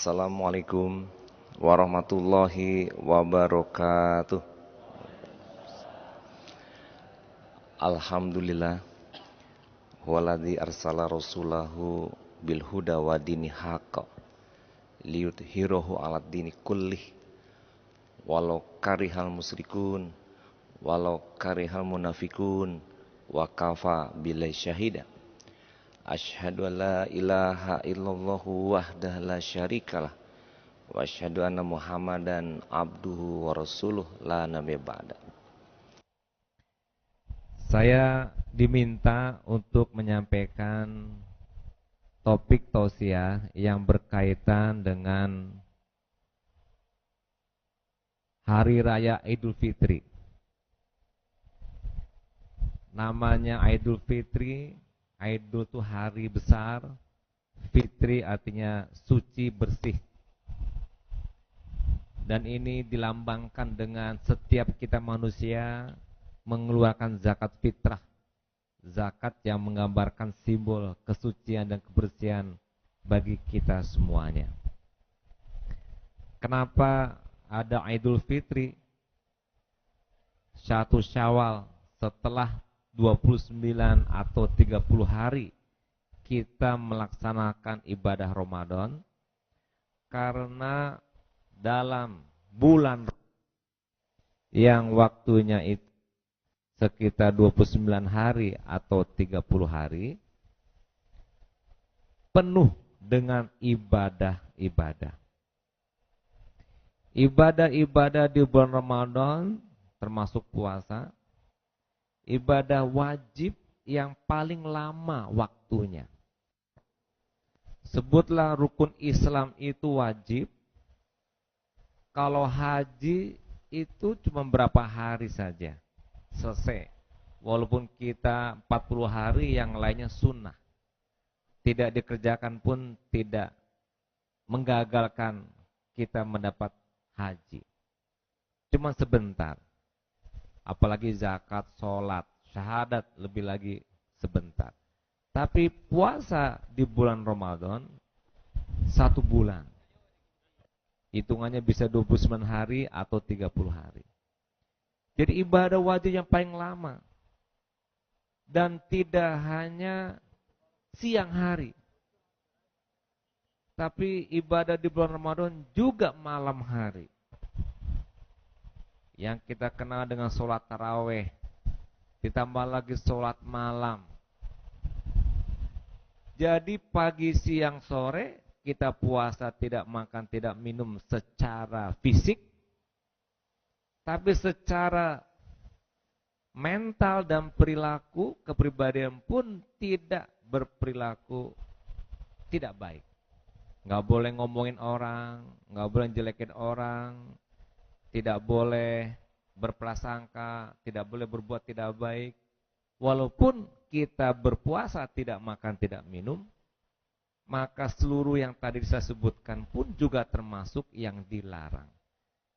Assalamualaikum warahmatullahi wabarakatuh. Alhamdulillah waladzi arsala rasulahu bil huda wa dini haqq liyudhhirahu 'alad dini kullih walau karihal musyrikun walau karihal munafikun wa kafa billahi syahida. Asyhadu an la ilaha illallah wahdahu la syarikalah wa asyhadu anna Muhammadan abduhu wa rasuluh la nabiyya ba'da. Saya diminta untuk menyampaikan topik tausiah yang berkaitan dengan Hari Raya Idul Fitri. Namanya Idul Fitri, Idul itu hari besar, Fitri artinya suci bersih. Dan ini dilambangkan dengan setiap kita manusia mengeluarkan zakat fitrah. Zakat yang menggambarkan simbol kesucian dan kebersihan bagi kita semuanya. Kenapa ada Idul Fitri? 1 Syawal setelah 29 atau 30 hari kita melaksanakan ibadah Ramadan, karena dalam bulan yang waktunya itu sekitar 29 hari atau 30 hari penuh dengan ibadah-ibadah. Ibadah-ibadah di bulan Ramadan termasuk puasa, ibadah wajib yang paling lama waktunya. Sebutlah rukun Islam itu wajib. Kalau haji itu cuma berapa hari saja selesai. Walaupun kita 40 hari yang lainnya sunnah, tidak dikerjakan pun tidak menggagalkan kita mendapat haji. Cuma sebentar. Apalagi zakat, sholat, syahadat lebih lagi sebentar. Tapi puasa di bulan Ramadan 1 bulan. Hitungannya bisa 29 hari atau 30 hari. Jadi ibadah wajib yang paling lama. Dan tidak hanya siang hari. Tapi ibadah di bulan Ramadan juga malam hari. Yang kita kenal dengan sholat taraweh. Ditambah lagi sholat malam. Jadi pagi, siang, sore kita puasa, tidak makan, tidak minum secara fisik. Tapi secara mental dan perilaku, kepribadian pun tidak berperilaku tidak baik. Nggak boleh ngomongin orang, nggak boleh jelekin orang, tidak boleh berprasangka, tidak boleh berbuat tidak baik. Walaupun kita berpuasa, tidak makan, tidak minum, maka seluruh yang tadi saya sebutkan pun juga termasuk yang dilarang.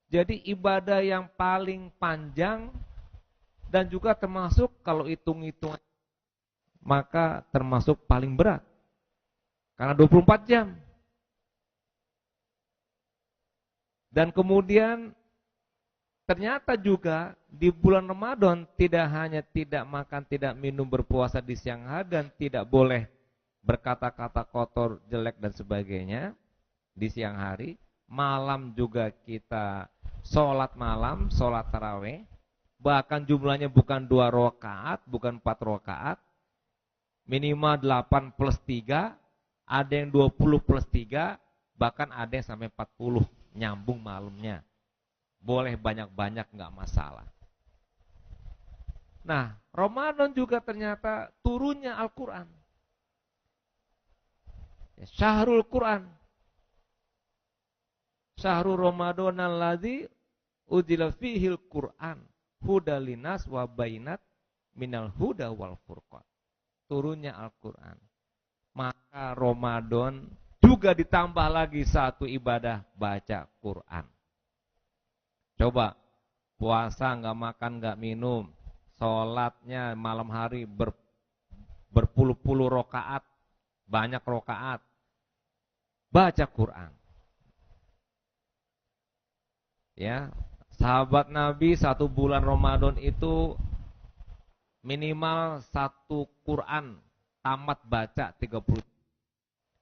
Jadi ibadah yang paling panjang dan juga termasuk kalau hitung-hitung maka termasuk paling berat. Karena 24 jam. Dan kemudian ternyata juga di bulan Ramadan tidak hanya tidak makan, tidak minum, berpuasa di siang hari dan tidak boleh berkata-kata kotor, jelek dan sebagainya di siang hari. Malam juga kita sholat malam, sholat taraweh. Bahkan jumlahnya bukan 2 rakaat, bukan 4 rakaat. Minimal 8 plus 3, ada yang 20 plus 3, bahkan ada yang sampai 40, nyambung malamnya. Boleh banyak-banyak, nggak masalah. Nah, Ramadan juga ternyata turunnya Al-Quran. Syahrul Quran. Syahrul Ramadan alladzi unzila fihil Quran hudal linas wa bainat minal huda wal furqan. Turunnya Al-Quran. Maka Ramadan juga ditambah lagi satu ibadah, baca Quran. Coba puasa nggak makan nggak minum, sholatnya malam hari berpuluh-puluh rokaat, banyak rokaat, baca Quran. Ya, sahabat Nabi 1 bulan Ramadan itu minimal 1 Quran tamat baca 30.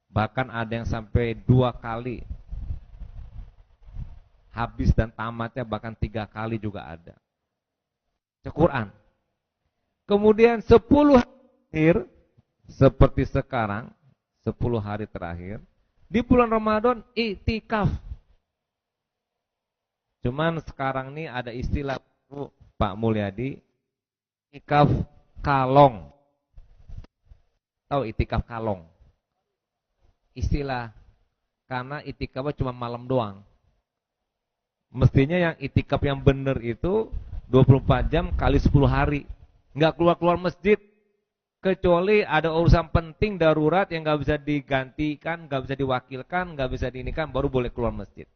Bahkan ada yang sampai 2 kali habis dan tamatnya, bahkan 3 kali juga ada. Quran. Kemudian 10 hari terakhir seperti sekarang, 10 hari terakhir di bulan Ramadan iktikaf. Cuman sekarang ini ada istilah Pak Mulyadi, iktikaf kalong. Tahu iktikaf kalong? Istilah, karena iktikaf cuma malam doang. Mestinya yang iktikaf yang benar itu 24 jam kali 10 hari. Nggak keluar-keluar masjid. Kecuali ada urusan penting darurat yang nggak bisa digantikan, nggak bisa diwakilkan, nggak bisa diinikan, baru boleh keluar masjid.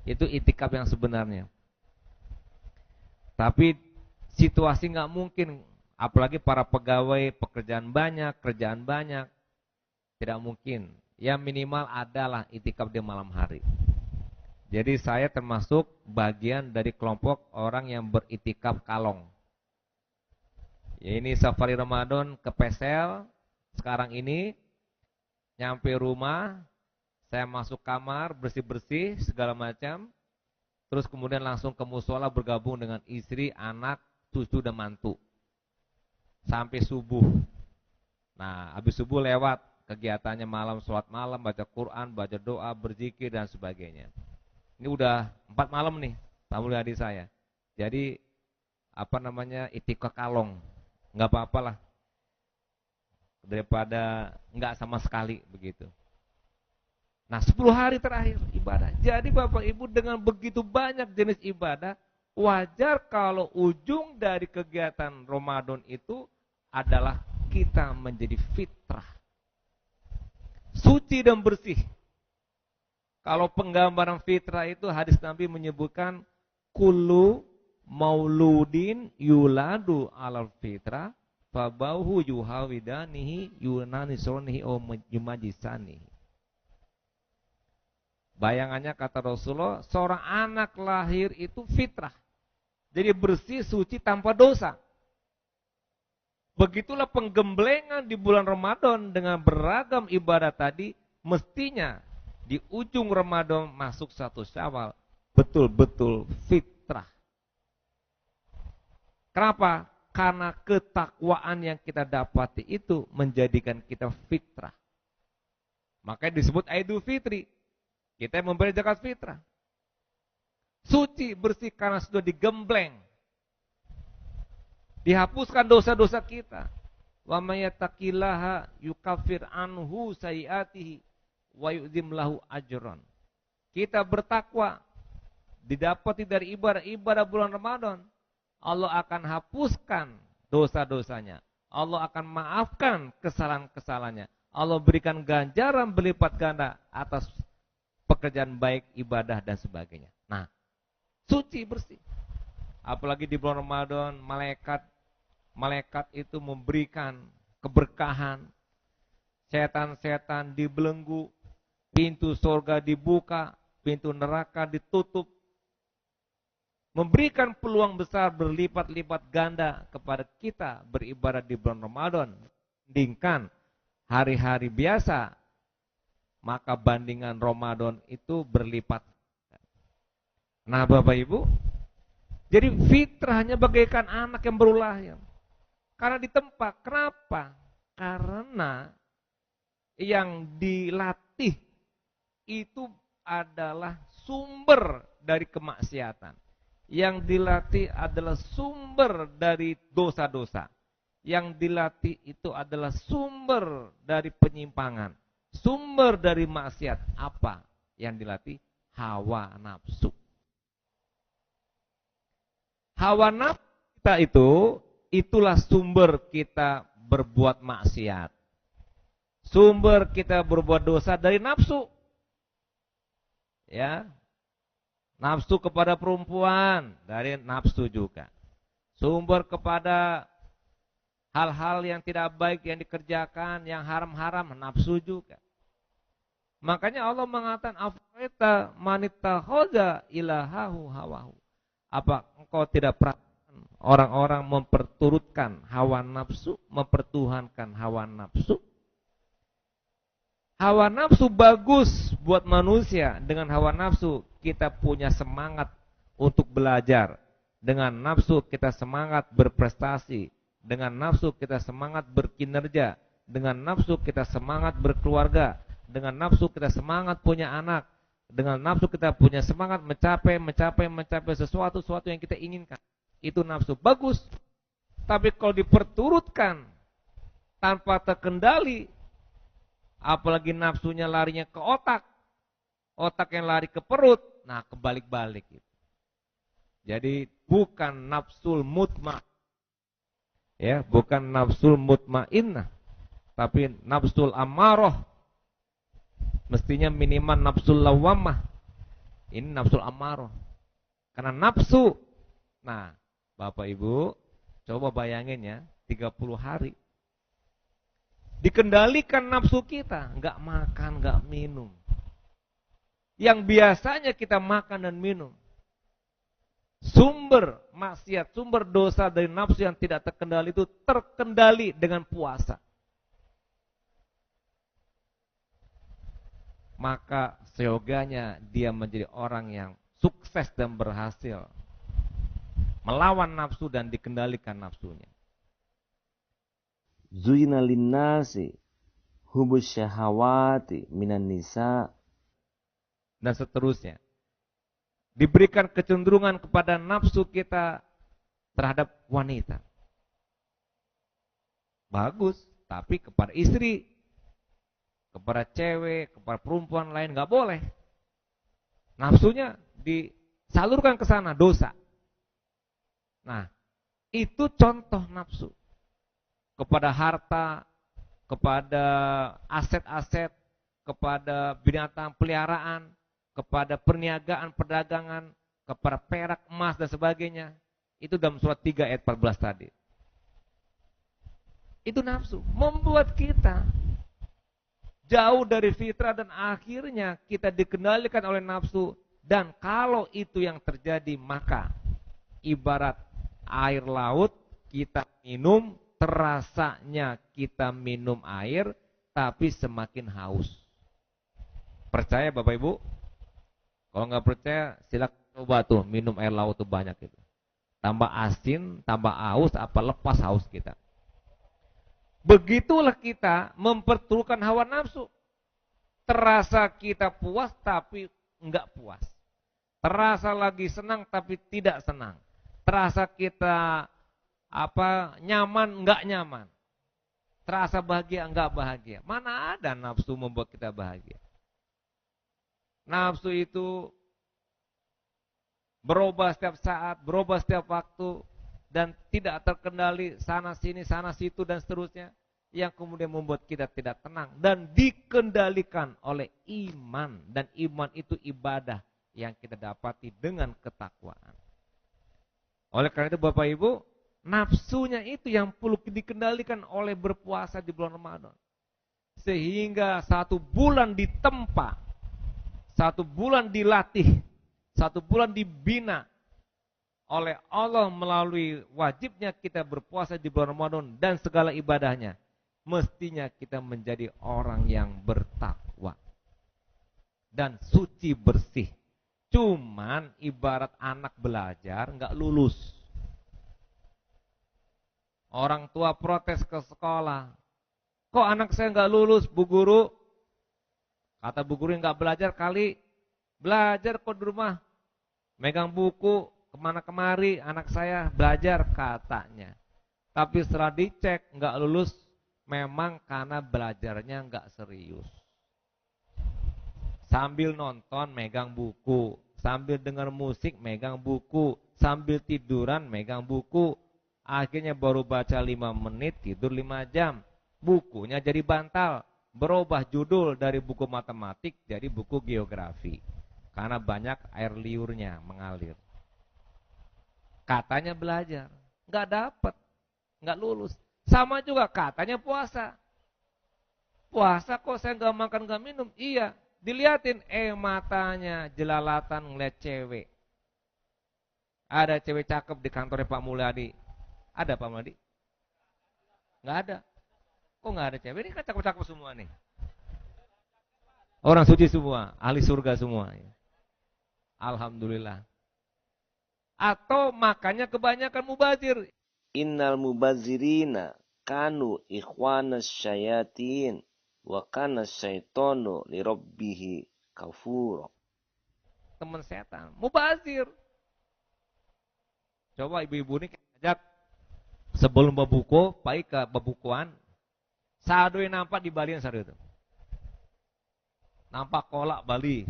Itu iktikaf yang sebenarnya. Tapi situasi nggak mungkin, apalagi para pegawai, pekerjaan banyak, kerjaan banyak, tidak mungkin. Ya minimal adalah iktikaf di malam hari. Jadi saya termasuk bagian dari kelompok orang yang beriktikaf kalong. Ya, ini safari Ramadan ke Pesel. Sekarang ini nyampe rumah, saya masuk kamar, bersih-bersih segala macam. Terus kemudian langsung ke musola bergabung dengan istri, anak, cucu dan mantu. Sampai subuh. Nah, habis subuh lewat kegiatannya malam, sholat malam, baca Quran, baca doa, berzikir dan sebagainya. Ini udah 4 malam nih, Pak Mulyadi saya. Jadi iktikaf kalong. Nggak apa-apalah, daripada nggak sama sekali begitu. Nah 10 hari terakhir ibadah. Jadi Bapak Ibu dengan begitu banyak jenis ibadah, wajar kalau ujung dari kegiatan Ramadan itu adalah kita menjadi fitrah, suci dan bersih. Kalau penggambaran fitrah itu hadis Nabi menyebutkan kullu mauludin yuladu alal fitrah fabauhu yuhawidanihi yunanisonihi o yumajisanihi. Bayangannya kata Rasulullah, seorang anak lahir itu fitrah. Jadi bersih, suci, tanpa dosa. Begitulah penggemblengan di bulan Ramadan dengan beragam ibadah tadi, mestinya di ujung Ramadan masuk 1 Syawal betul-betul fitrah. Kenapa? Karena ketakwaan yang kita dapati itu menjadikan kita fitrah. Makanya disebut Idul Fitri. Kita memberi zakat fitrah. Suci, bersih karena sudah digembleng. Dihapuskan dosa-dosa kita. Wa may yattaqillaha yukaffir anhu sayiatihi wa yu'dzim lahu ajran. Kita bertakwa, didapati dari ibadah-ibadah bulan Ramadan. Allah akan hapuskan dosa-dosanya. Allah akan maafkan kesalahan-kesalahannya. Allah berikan ganjaran berlipat ganda atas pekerjaan baik, ibadah dan sebagainya. Nah, suci bersih. Apalagi di bulan Ramadan, malaikat itu memberikan keberkahan. Setan-setan dibelenggu, pintu surga dibuka, pintu neraka ditutup. Memberikan peluang besar berlipat-lipat ganda kepada kita beribadah di bulan Ramadan. Bandingkan hari-hari biasa, maka bandingan Ramadan itu berlipat. Nah Bapak Ibu, jadi fitrahnya bagaikan anak yang baru lahir. Karena ditempa. Kenapa? Karena yang dilatih itu adalah sumber dari kemaksiatan. Yang dilatih adalah sumber dari dosa-dosa. Yang dilatih itu adalah sumber dari penyimpangan. Sumber dari maksiat. Apa yang dilatih? Hawa nafsu. Hawa nafsu kita itulah sumber kita berbuat maksiat. Sumber kita berbuat dosa dari nafsu. Ya. Nafsu kepada perempuan dari nafsu juga. Sumber kepada hal-hal yang tidak baik yang dikerjakan, yang haram-haram, nafsu juga. Makanya Allah mengatakan afaita manittakhaza ilahahu hawahu. Apa engkau tidak perhatikan orang-orang memperturutkan hawa nafsu, mempertuhankan hawa nafsu? Hawa nafsu bagus buat manusia. Dengan hawa nafsu kita punya semangat untuk belajar. Dengan nafsu kita semangat berprestasi. Dengan nafsu kita semangat berkinerja. Dengan nafsu kita semangat berkeluarga. Dengan nafsu kita semangat punya anak. Dengan nafsu kita punya semangat mencapai sesuatu yang kita inginkan. Itu nafsu. Bagus. Tapi kalau diperturutkan tanpa terkendali, apalagi nafsunya larinya ke otak, otak yang lari ke perut, nah kebalik-balik. Jadi bukan nafsul mutma, ya, bukan nafsul mutmainnah, tapi nafsul amarah. Mestinya minimal nafsul lawamah. Ini nafsul amarah. Karena nafsu. Nah, Bapak Ibu, coba bayangin ya, 30 hari. Dikendalikan nafsu kita, enggak makan, enggak minum. Yang biasanya kita makan dan minum. Sumber maksiat, sumber dosa dari nafsu yang tidak terkendali itu terkendali dengan puasa. Maka seyoganya dia menjadi orang yang sukses dan berhasil melawan nafsu dan dikendalikan nafsunya. Zuyina linnasi hubus syahawati minan nisa, dan seterusnya. Diberikan kecenderungan kepada nafsu kita terhadap wanita. Bagus, tapi kepada istri, kepada cewek, kepada perempuan lain nggak boleh. Nafsunya disalurkan ke sana, dosa. Nah, itu contoh nafsu. Kepada harta, kepada aset-aset, kepada binatang peliharaan, kepada perniagaan, perdagangan, kepada perak, emas dan sebagainya. Itu dalam surat 3 ayat 14 tadi. Itu nafsu, membuat kita jauh dari fitrah dan akhirnya kita dikendalikan oleh nafsu. Dan kalau itu yang terjadi, maka ibarat air laut kita minum, terasanya kita minum air, tapi semakin haus. Percaya Bapak Ibu? Kalau nggak percaya, silakan coba tuh minum air laut tuh banyak itu. Tambah asin, tambah haus, apa lepas haus kita. Begitulah kita memperturutkan hawa nafsu. Terasa kita puas tapi enggak puas. Terasa lagi senang tapi tidak senang. Terasa kita nyaman enggak nyaman. Terasa bahagia enggak bahagia. Mana ada nafsu membuat kita bahagia? Nafsu itu berubah setiap saat, berubah setiap waktu, dan tidak terkendali sana situ dan seterusnya, yang kemudian membuat kita tidak tenang dan dikendalikan oleh iman. Dan iman itu ibadah yang kita dapati dengan ketakwaan. Oleh karena itu Bapak Ibu, nafsunya itu yang perlu dikendalikan oleh berpuasa di bulan Ramadan. Sehingga 1 bulan ditempa, 1 bulan dilatih, 1 bulan dibina oleh Allah melalui wajibnya kita berpuasa di bulan Ramadan dan segala ibadahnya. Mestinya kita menjadi orang yang bertakwa dan suci bersih. Cuman ibarat anak belajar nggak lulus. Orang tua protes ke sekolah, kok anak saya nggak lulus Bu Guru? Kata Bu Guru, nggak belajar kali. Belajar kok di rumah, megang buku kemana kemari, anak saya belajar katanya. Tapi setelah dicek nggak lulus, memang karena belajarnya nggak serius. Sambil nonton megang buku, sambil dengar musik megang buku, sambil tiduran megang buku. Akhirnya baru baca 5 menit, tidur 5 jam. Bukunya jadi bantal, berubah judul dari buku matematik jadi buku geografi. Karena banyak air liurnya mengalir. Katanya belajar, nggak dapat, nggak lulus. Sama juga katanya puasa. Puasa kok saya nggak makan nggak minum? Iya, Diliatin, matanya jelalatan ngeliat cewek. Ada cewek cakep di kantornya Pak Mulyadi. Ada Pak Mulyadi? Nggak ada. Kok nggak ada cewek? Ini kan cakep-cakep semua nih. Orang suci semua, ahli surga semua. Alhamdulillah. Atau makanya kebanyakan mubazir. Innal mubazirina kanu ikhwanas syayatin wa kana syaitonu li rabbihi kafura. Teman setan, mubazir. Coba ibu-ibu ini ajak sebelum babuko, pai ke babukuan, sadoy nampak di Bali yang sadu itu. Nampak kolak Bali,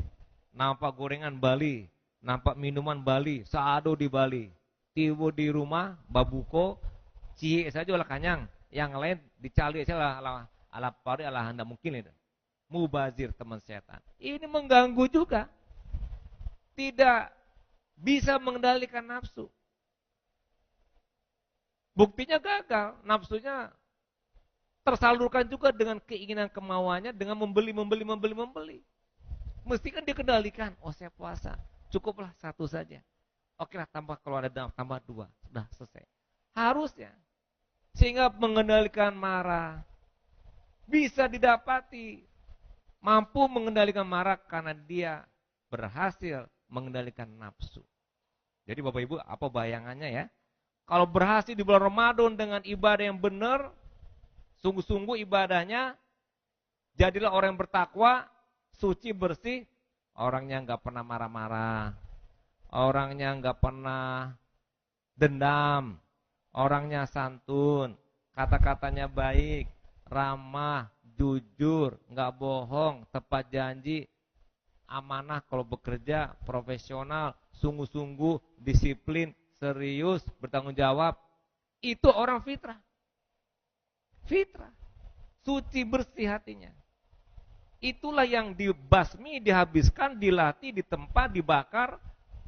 nampak gorengan Bali, nampak minuman Bali, saado di Bali. Tiba di rumah, babuko, cie saja olah kanyang, yang lain dicali saja ala pari ala handa mungkin itu. Mubazir teman setan. Ini mengganggu juga. Tidak bisa mengendalikan nafsu. Buktinya gagal, nafsunya tersalurkan juga dengan keinginan kemauannya, dengan membeli. Mesti kan dikendalikan. Oh saya puasa, cukuplah satu saja. Oke lah tambah kalau ada tambah dua, sudah selesai. Harusnya, sehingga mengendalikan marah bisa didapati, mampu mengendalikan marah karena dia berhasil mengendalikan nafsu. Jadi Bapak Ibu, apa bayangannya ya? Kalau berhasil di bulan Ramadan dengan ibadah yang benar, sungguh-sungguh ibadahnya, jadilah orang yang bertakwa, suci, bersih, orangnya nggak pernah marah-marah, orangnya nggak pernah dendam, orangnya santun, kata-katanya baik, ramah, jujur, nggak bohong, tepat janji, amanah kalau bekerja, profesional, sungguh-sungguh, disiplin, serius, bertanggung jawab. Itu orang fitrah. Fitrah. Suci bersih hatinya. Itulah yang dibasmi, dihabiskan, dilatih, ditempa, dibakar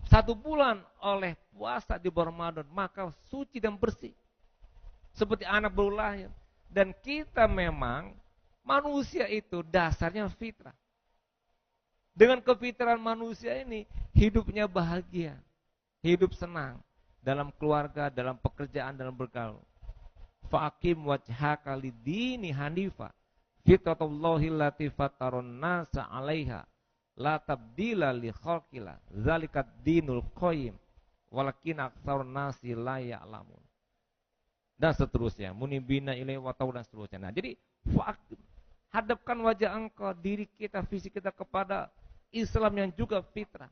1 bulan oleh puasa di bulan Ramadan. Maka suci dan bersih. Seperti anak baru lahir. Dan kita memang, manusia itu dasarnya fitrah. Dengan kefitrahan manusia ini, hidupnya bahagia. Hidup senang. Dalam keluarga, dalam pekerjaan, dalam bergaul. Fa'akim wajhaka lidini hanifa. Fitratullahi lati fatarun nasa 'alaiha. La tabdila li khalqillah. Zalikat dinul qayyim. Walakin aktsarun nasi la ya'lamun. Dan seterusnya. Munibina ilaihi wa ta'ala dan seterusnya. Nah, jadi fa'akim. Hadapkan wajah engkau, diri kita, fisik kita kepada Islam yang juga fitrah.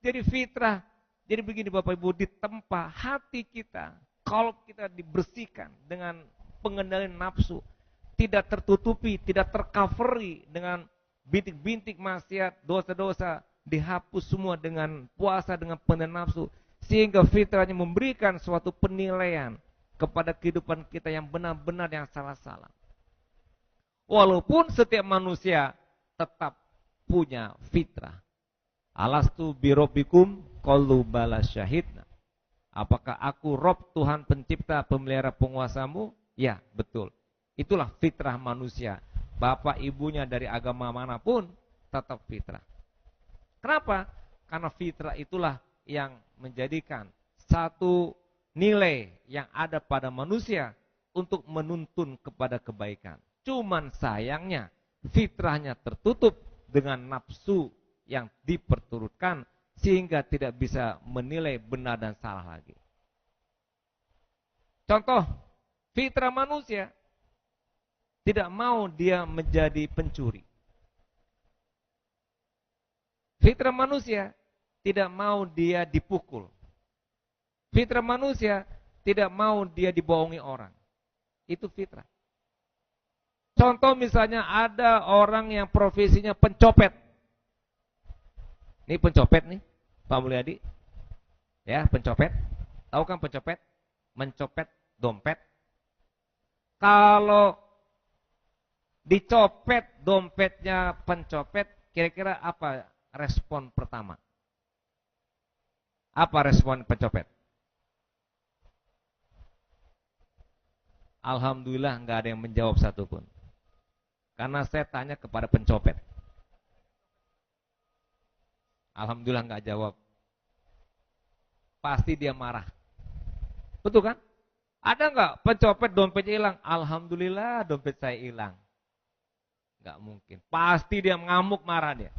Jadi fitrah. Jadi begini Bapak Ibu, ditempa hati kita, kalb kita dibersihkan dengan pengendalian nafsu, tidak tertutupi, tidak tercoveri dengan bintik-bintik maksiat, dosa-dosa, dihapus semua dengan puasa, dengan pengendalian nafsu, sehingga fitrahnya memberikan suatu penilaian kepada kehidupan kita yang benar-benar yang salah-salah. Walaupun setiap manusia tetap punya fitrah. Alastu birabbikum qalu bala syahidna. Apakah aku Rob Tuhan pencipta pemelihara penguasamu? Ya, betul. Itulah fitrah manusia. Bapak ibunya dari agama manapun tetap fitrah. Kenapa? Karena fitrah itulah yang menjadikan satu nilai yang ada pada manusia untuk menuntun kepada kebaikan. Cuman sayangnya fitrahnya tertutup dengan nafsu yang diperturutkan sehingga tidak bisa menilai benar dan salah lagi. Contoh, fitrah manusia tidak mau dia menjadi pencuri. Fitrah manusia tidak mau dia dipukul. Fitrah manusia tidak mau dia dibohongi orang. Itu fitrah. Contoh misalnya ada orang yang profesinya pencopet. Ini pencopet nih, Pak Mulyadi. Ya, pencopet. Tahu kan pencopet? Mencopet dompet. Kalau dicopet dompetnya pencopet, kira-kira apa respon pertama? Apa respon pencopet? Alhamdulillah nggak ada yang menjawab satupun. Karena saya tanya kepada pencopet. Alhamdulillah nggak jawab. Pasti dia marah. Betul kan? Ada nggak pencopet dompetnya hilang? Alhamdulillah dompet saya hilang. Nggak mungkin. Pasti dia ngamuk marah dia.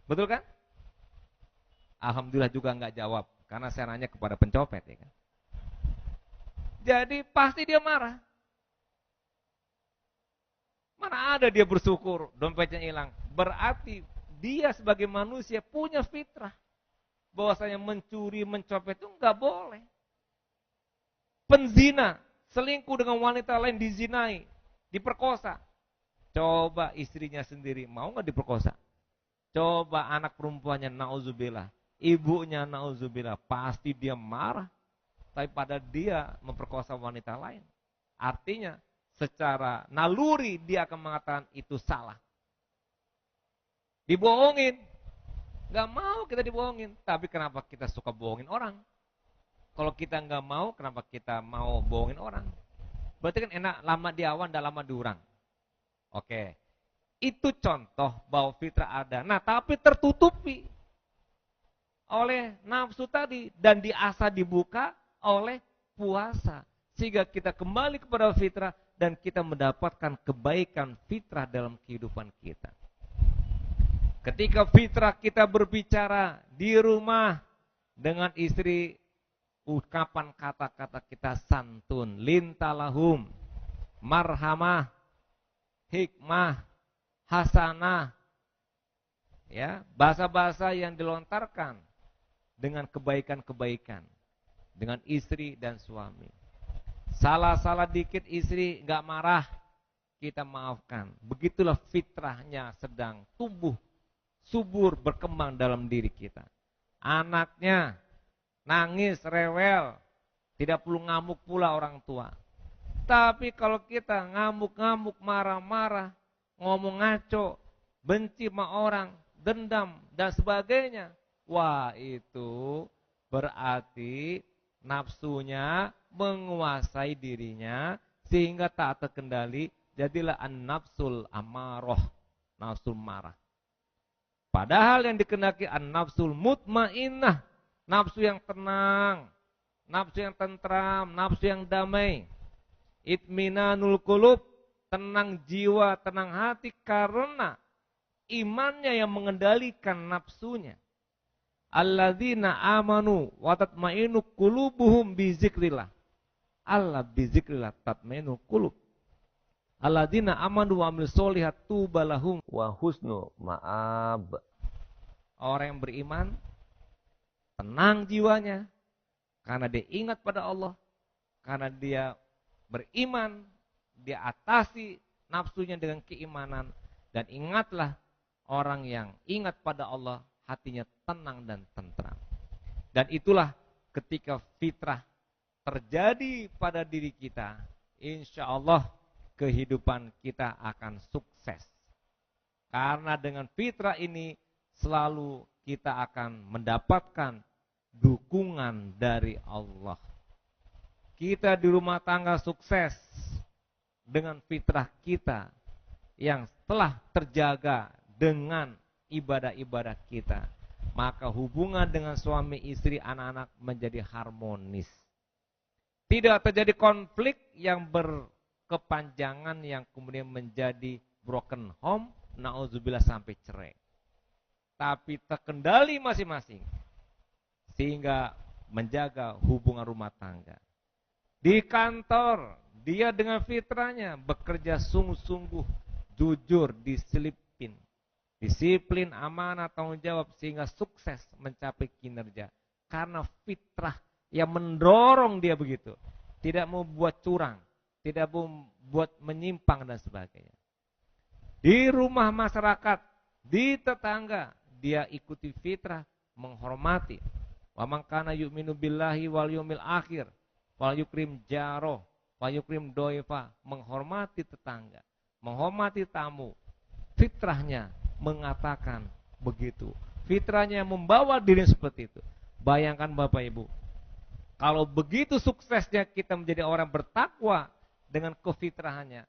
Betul kan? Alhamdulillah juga nggak jawab karena saya nanya kepada pencopet ya kan. Jadi pasti dia marah. Mana ada dia bersyukur dompetnya hilang. Berarti dia sebagai manusia punya fitrah. Bahwasanya mencuri, mencopet itu nggak boleh. Penzina, selingkuh dengan wanita lain dizinai, diperkosa. Coba istrinya sendiri, mau nggak diperkosa? Coba anak perempuannya, na'udzubillah. Ibunya, na'udzubillah. Pasti dia marah. Tapi pada dia memperkosa wanita lain. Artinya, secara naluri dia akan mengatakan itu salah. Dibohongin. Gak mau kita dibohongin. Tapi kenapa kita suka bohongin orang? Kalau kita gak mau, kenapa kita mau bohongin orang? Berarti kan enak lama di awan, dan lama di urang. Oke. Itu contoh bahwa fitrah ada. Nah, tapi tertutupi oleh nafsu tadi. Dan diasah dibuka oleh puasa. Sehingga kita kembali kepada fitrah dan kita mendapatkan kebaikan fitrah dalam kehidupan kita. Ketika fitrah kita berbicara di rumah dengan istri, ucapan kata-kata kita santun, lintalahum, marhamah, hikmah, hasanah, ya, bahasa-bahasa yang dilontarkan dengan kebaikan-kebaikan dengan istri dan suami. Salah-salah dikit istri nggak marah, kita maafkan. Begitulah fitrahnya sedang tumbuh, subur, berkembang dalam diri kita. Anaknya nangis, rewel, tidak perlu ngamuk pula orang tua. Tapi kalau kita ngamuk-ngamuk, marah-marah, ngomong ngaco, benci sama orang, dendam dan sebagainya, wah itu berarti nafsunya menguasai dirinya sehingga tak terkendali, jadilah an-nafsul amarah, nafsu marah. Padahal yang dikehendaki an-nafsul mutmainnah, nafsu yang tenang, nafsu yang tentram, nafsu yang damai. Itminanul qulub, tenang jiwa, tenang hati karena imannya yang mengendalikan nafsunya. Alladzina amanu wa tatmainu qulubuhum bi zikrillah. Allah bi zikrillah tatmainu qulub. Alladzina amanu wa amilus solihat tubalahum wa husnu ma'ab. Orang yang beriman tenang jiwanya karena dia ingat pada Allah, karena dia beriman, dia atasi nafsunya dengan keimanan. Dan ingatlah, orang yang ingat pada Allah hatinya tenang dan tentram. Dan itulah ketika fitrah terjadi pada diri kita, insya Allah kehidupan kita akan sukses. Karena dengan fitrah ini selalu kita akan mendapatkan dukungan dari Allah. Kita di rumah tangga sukses dengan fitrah kita yang telah terjaga dengan ibadah-ibadah kita. Maka hubungan dengan suami, istri, anak-anak menjadi harmonis. Tidak terjadi konflik yang berkepanjangan yang kemudian menjadi broken home, na'udzubillah sampai cerai. Tapi terkendali masing-masing sehingga menjaga hubungan rumah tangga. Di kantor, dia dengan fitrahnya bekerja sungguh-sungguh, jujur, disiplin, amanah, tanggung jawab sehingga sukses mencapai kinerja. Karena fitrah yang mendorong dia begitu. Tidak mau buat curang, tidak mau buat menyimpang dan sebagainya. Di rumah masyarakat, di tetangga, dia ikuti fitrah, menghormati. Wa man kana yu'minu billahi wal yaumil akhir wal yukrim jaro, wal yukrim doifa, menghormati tetangga, menghormati tamu. Fitrahnya mengatakan begitu. Fitrahnya membawa diri seperti itu. Bayangkan Bapak Ibu, kalau begitu suksesnya kita menjadi orang bertakwa dengan kefitrahannya,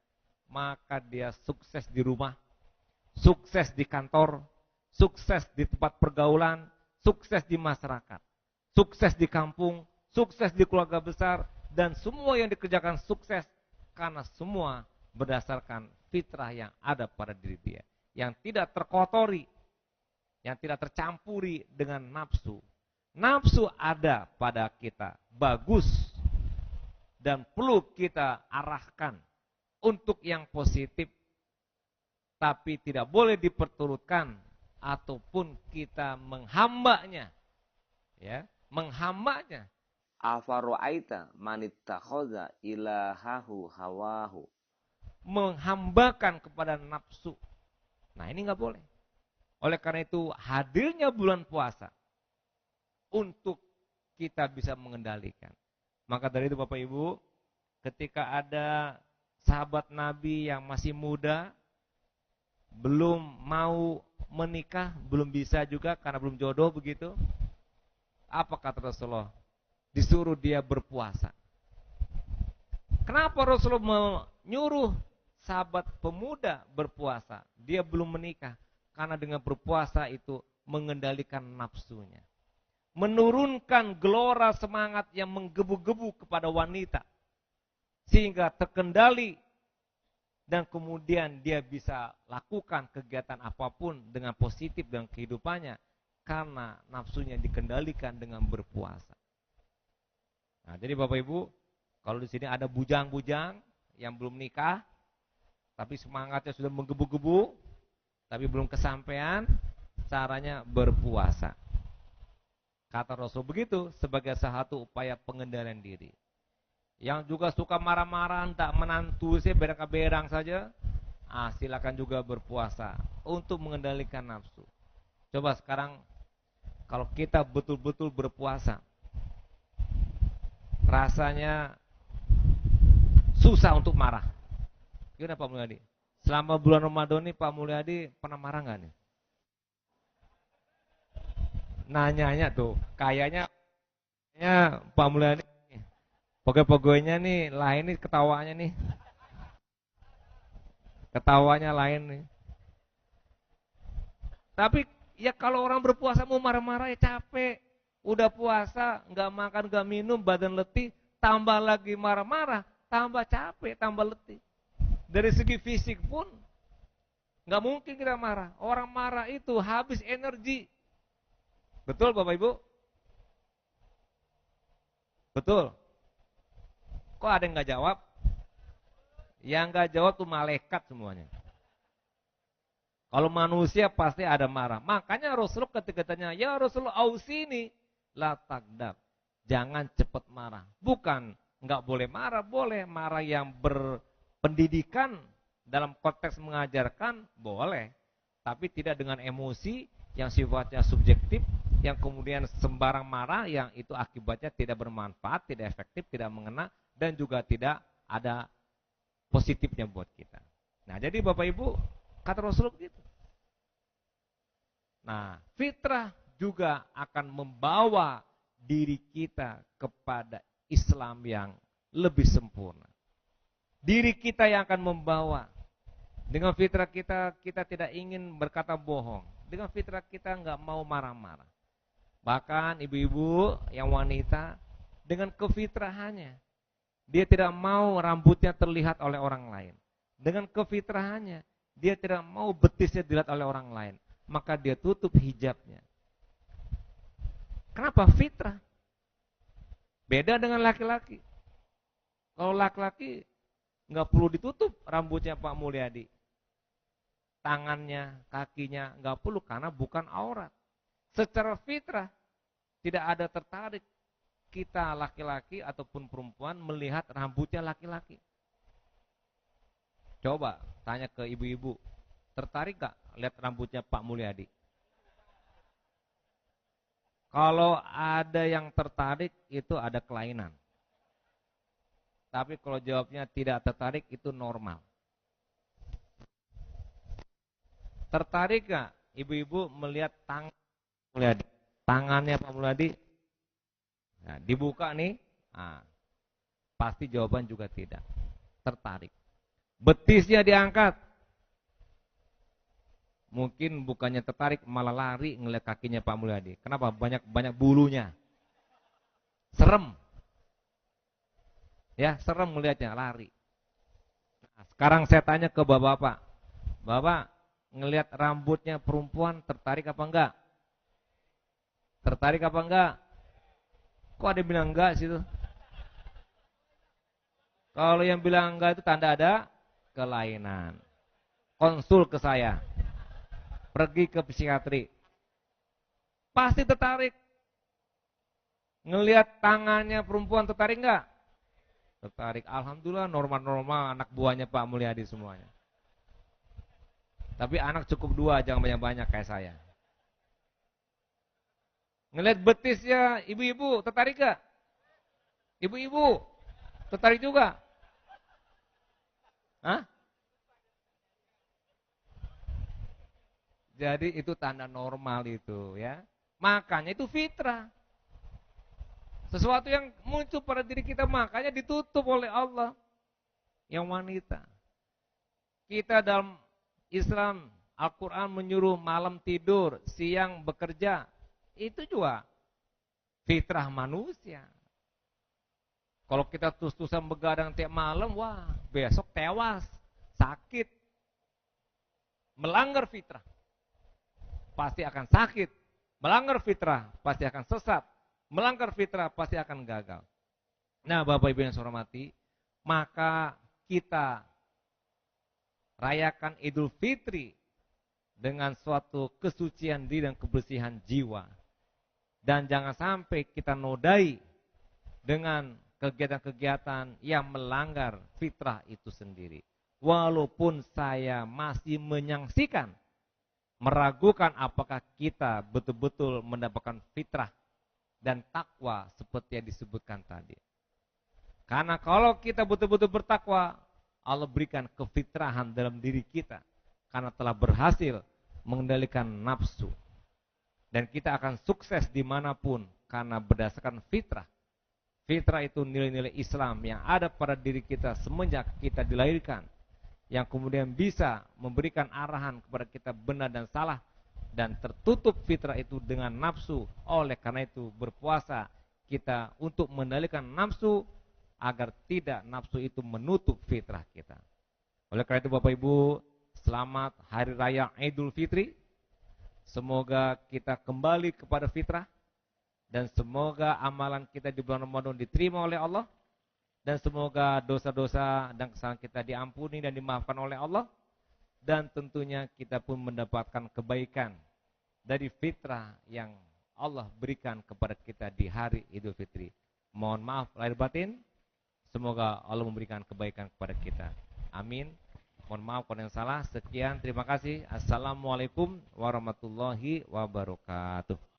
maka dia sukses di rumah, sukses di kantor, sukses di tempat pergaulan, sukses di masyarakat, sukses di kampung, sukses di keluarga besar, dan semua yang dikerjakan sukses karena semua berdasarkan fitrah yang ada pada diri dia, yang tidak terkotori, yang tidak tercampuri dengan nafsu. Nafsu ada pada kita, bagus, dan perlu kita arahkan untuk yang positif, tapi tidak boleh diperturutkan ataupun kita menghambanya, ya, menghambanya. Afaro'aita manittakhadha ilahahu hawahu. Menghambakan kepada nafsu. Nah, ini nggak boleh. Oleh karena itu hadirnya bulan puasa untuk kita bisa mengendalikan. Maka dari itu Bapak Ibu, ketika ada sahabat Nabi yang masih muda, belum mau menikah, belum bisa juga karena belum jodoh begitu. Apa kata Rasulullah? Disuruh dia berpuasa. Kenapa Rasulullah menyuruh sahabat pemuda berpuasa? Dia belum menikah. Karena dengan berpuasa itu mengendalikan nafsunya. Menurunkan gelora semangat yang menggebu-gebu kepada wanita. Sehingga terkendali. Dan kemudian dia bisa lakukan kegiatan apapun dengan positif dalam kehidupannya. Karena nafsunya dikendalikan dengan berpuasa. Nah, jadi Bapak Ibu, kalau di sini ada bujang-bujang yang belum nikah, tapi semangatnya sudah menggebu-gebu, tapi belum kesampaian, caranya berpuasa. Kata Rasul begitu sebagai satu upaya pengendalian diri. Yang juga suka marah-marah, tak menantu, saya berang-berang saja, silakan juga berpuasa untuk mengendalikan nafsu. Coba sekarang kalau kita betul-betul berpuasa, rasanya susah untuk marah. Gimana Pak Mulyadi? Selama bulan Ramadan ini Pak Mulyadi pernah marah nggak nih? Nanyanya tuh, kayaknya Pak Mulyadi pegawai-pegawainya nih lain nih ketawanya nih. Ketawanya lain nih. Tapi ya kalau orang berpuasa mau marah-marah ya capek. Udah puasa, nggak makan, nggak minum, badan letih, tambah lagi marah-marah, tambah capek, tambah letih. Dari segi fisik pun nggak mungkin kita marah. Orang marah itu habis energi. Betul Bapak Ibu? Betul. Kok ada yang nggak jawab? Yang nggak jawab tuh malaikat semuanya. Kalau manusia pasti ada marah. Makanya Rasulullah ketika tanya, ya Rasulullah ausini la takdab. Jangan cepat marah. Bukan nggak boleh marah, boleh marah yang berpendidikan dalam konteks mengajarkan boleh, tapi tidak dengan emosi yang sifatnya subjektif, yang kemudian sembarang marah yang itu akibatnya tidak bermanfaat, tidak efektif, tidak mengena, dan juga tidak ada positifnya buat kita. Nah, jadi Bapak Ibu, kata Rasulullah begitu. Nah, fitrah juga akan membawa diri kita kepada Islam yang lebih sempurna. Diri kita yang akan membawa. Dengan fitrah kita, kita tidak ingin berkata bohong. Dengan fitrah kita nggak mau marah-marah. Bahkan ibu-ibu yang wanita, dengan kefitrahannya, dia tidak mau rambutnya terlihat oleh orang lain. Dengan kefitrahannya, dia tidak mau betisnya dilihat oleh orang lain. Maka dia tutup hijabnya. Kenapa? Fitrah. Beda dengan laki-laki. Kalau laki-laki nggak perlu ditutup rambutnya Pak Mulyadi. Tangannya, kakinya nggak perlu karena bukan aurat. Secara fitrah tidak ada tertarik kita laki-laki ataupun perempuan melihat rambutnya laki-laki. Coba tanya ke ibu-ibu, tertarik gak lihat rambutnya Pak Mulyadi? Kalau ada yang tertarik itu ada kelainan. Tapi kalau jawabnya tidak tertarik itu normal. Tertarik gak ibu-ibu melihat tangan Mulyadi? Tangannya Pak Mulyadi? Nah, dibuka nih, pasti jawaban juga tidak. Tertarik. Betisnya diangkat. mungkin bukannya tertarik malah lari ngeliat kakinya Pak Mulyadi. Kenapa? Banyak bulunya. Serem. Ya, serem melihatnya, lari. Nah, sekarang saya tanya ke Bapak-bapak. Bapak, ngelihat rambutnya perempuan tertarik apa enggak? Tertarik apa enggak? Kok ada yang bilang enggak sih itu? Kalau yang bilang enggak itu tanda ada kelainan. Konsul ke saya. Pergi ke psikiatri. Pasti tertarik. Ngelihat tangannya perempuan tertarik enggak? Tertarik. Alhamdulillah normal-normal anak buahnya Pak Mulyadi semuanya. Tapi anak cukup 2, jangan banyak-banyak kayak saya. Ngelihat betisnya ibu-ibu tertarik enggak? Ibu-ibu tertarik juga? Hah? Jadi itu tanda normal itu ya. Makanya itu fitrah. Sesuatu yang muncul pada diri kita makanya ditutup oleh Allah. Yang wanita. Kita dalam Islam, Al-Quran menyuruh malam tidur, siang bekerja. Itu juga fitrah manusia. Kalau kita terus-terusan begadang tiap malam, wah besok tewas, sakit. Melanggar fitrah. Pasti akan sakit. Melanggar fitrah, pasti akan sesat. Melanggar fitrah, pasti akan gagal. Nah, Bapak Ibu yang saya hormati, maka kita rayakan Idul Fitri dengan suatu kesucian diri dan kebersihan jiwa. Dan jangan sampai kita nodai dengan kegiatan-kegiatan yang melanggar fitrah itu sendiri. Walaupun saya masih menyaksikan, meragukan apakah kita betul-betul mendapatkan fitrah dan takwa seperti yang disebutkan tadi. Karena kalau kita betul-betul bertakwa, Allah berikan kefitrahan dalam diri kita. Karena telah berhasil mengendalikan nafsu. Dan kita akan sukses dimanapun karena berdasarkan fitrah. Fitrah itu nilai-nilai Islam yang ada pada diri kita semenjak kita dilahirkan. Yang kemudian bisa memberikan arahan kepada kita benar dan salah. Dan tertutup fitrah itu dengan nafsu. Oleh karena itu berpuasa kita untuk mengendalikan nafsu agar tidak nafsu itu menutup fitrah kita. Oleh karena itu Bapak Ibu, selamat Hari Raya Idul Fitri. Semoga kita kembali kepada fitrah. Dan semoga amalan kita di bulan Ramadan diterima oleh Allah. Dan semoga dosa-dosa dan kesalahan kita diampuni dan dimaafkan oleh Allah. Dan tentunya kita pun mendapatkan kebaikan dari fitrah yang Allah berikan kepada kita di hari Idul Fitri. Mohon maaf lahir batin. Semoga Allah memberikan kebaikan kepada kita. Amin. Mohon maaf kalau yang salah. Sekian, terima kasih. Assalamualaikum warahmatullahi wabarakatuh.